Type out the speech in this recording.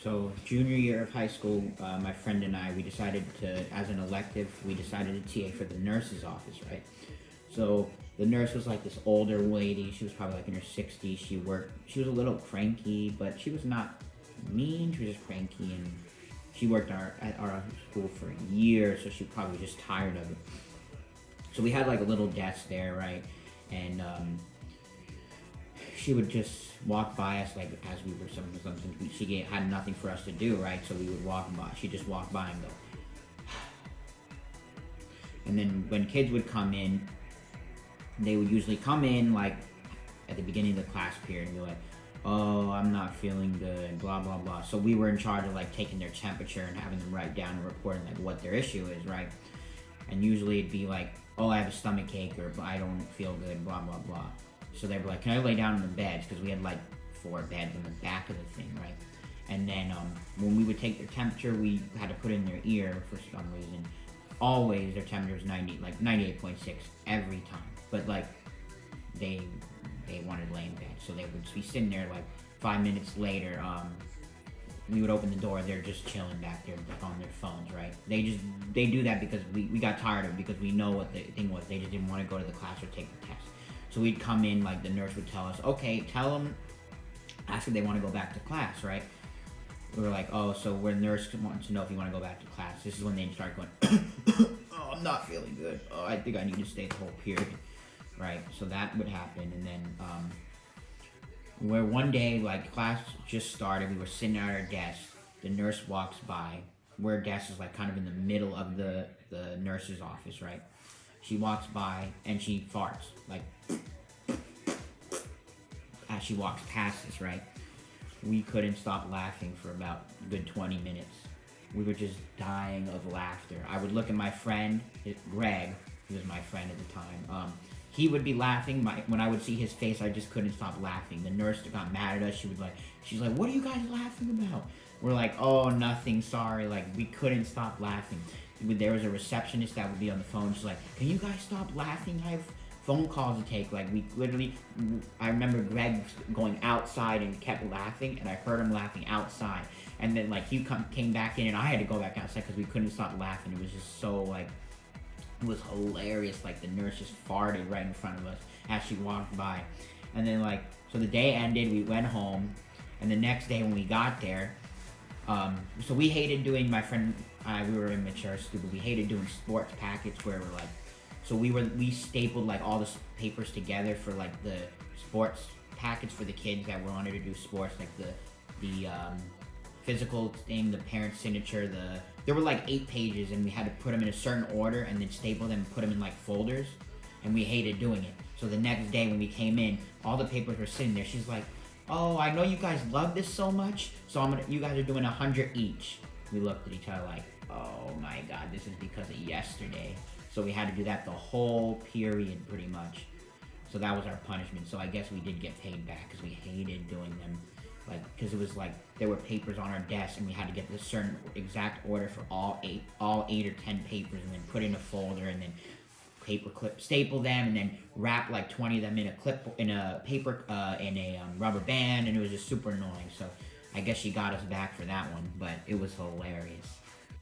So junior year of high school, my friend and I, we decided to, as an elective, we decided to TA for the nurse's office, right? So the nurse was like this older lady. She was probably like in her 60s. She was a little cranky, but she was not mean. She was just cranky, and she worked at our school for a year, so she was probably just tired of it. So we had like a little desk there, right? And she would just walk by us like as we were something. Had nothing for us to do, right? So we would walk by. She'd just walk by and go. And then when kids would come in, they would usually come in like at the beginning of the class period and be like, "Oh, I'm not feeling good," blah blah blah. So we were in charge of like taking their temperature and having them write down and reporting like what their issue is, right? And usually it'd be like, "Oh, I have a stomach ache," or "I don't feel good," blah blah blah. So they were like, "Can I lay down on the beds?" Because we had like 4 beds in the back of the thing, right? And then when we would take their temperature, we had to put it in their ear for some reason. Always their temperature was 98.6 every time. But like they wanted to lay in bed, so they would be sitting there like 5 minutes later. We would open the door, they're just chilling back there like on their phones, right? They do that because we got tired of it, because we know what the thing was. They just didn't want to go to the class or take the test. So we'd come in, like the nurse would tell us, "Okay, tell them, ask if they want to go back to class," right? We were like, "Oh, so we're nurse wants to know if you want to go back to class." This is when they start going, "Oh, I'm not feeling good. Oh, I think I need to stay the whole period," right? So that would happen, and then where one day, like class just started, we were sitting at our desk. The nurse walks by. Where desk is like kind of in the middle of the nurse's office, right? She walks by and she farts like as she walks past us, right? We couldn't stop laughing for about a good 20 minutes. We were just dying of laughter. I would look at my friend, Greg, who was my friend at the time. He would be laughing. When I would see his face, I just couldn't stop laughing. The nurse got mad at us. She's like, "What are you guys laughing about?" We're like, "Oh, nothing, sorry." Like, we couldn't stop laughing. There was a receptionist that would be on the phone. She's like, "Can you guys stop laughing? I have phone calls to take." Like, I remember Greg going outside and kept laughing, and I heard him laughing outside. And then, like, he came back in, and I had to go back outside because we couldn't stop laughing. It was just so, like, it was hilarious. Like, the nurse just farted right in front of us as she walked by. And then, like, so the day ended, we went home, and the next day when we got there, so we hated doing, my friend and I, we were immature, stupid, we hated doing sports packets where we're like, so we stapled like all the papers together for like the sports packets for the kids that wanted to do sports, like the physical thing, the parent signature, there were like 8 pages, and we had to put them in a certain order and then staple them and put them in like folders, and we hated doing it. So the next day when we came in, all the papers were sitting there. She's like, "Oh, I know you guys love this so much, so you guys are doing 100 each." We looked at each other like, "Oh my god, this is because of yesterday." So we had to do that the whole period pretty much. So that was our punishment. So I guess we did get paid back because we hated doing them. Like, because it was like there were papers on our desk, and we had to get the certain exact order for all 8 or 10 papers, and then put in a folder, and then paper clip, staple them, and then wrap like 20 of them in a paper in a rubber band, and it was just super annoying. So I guess she got us back for that one, but it was hilarious.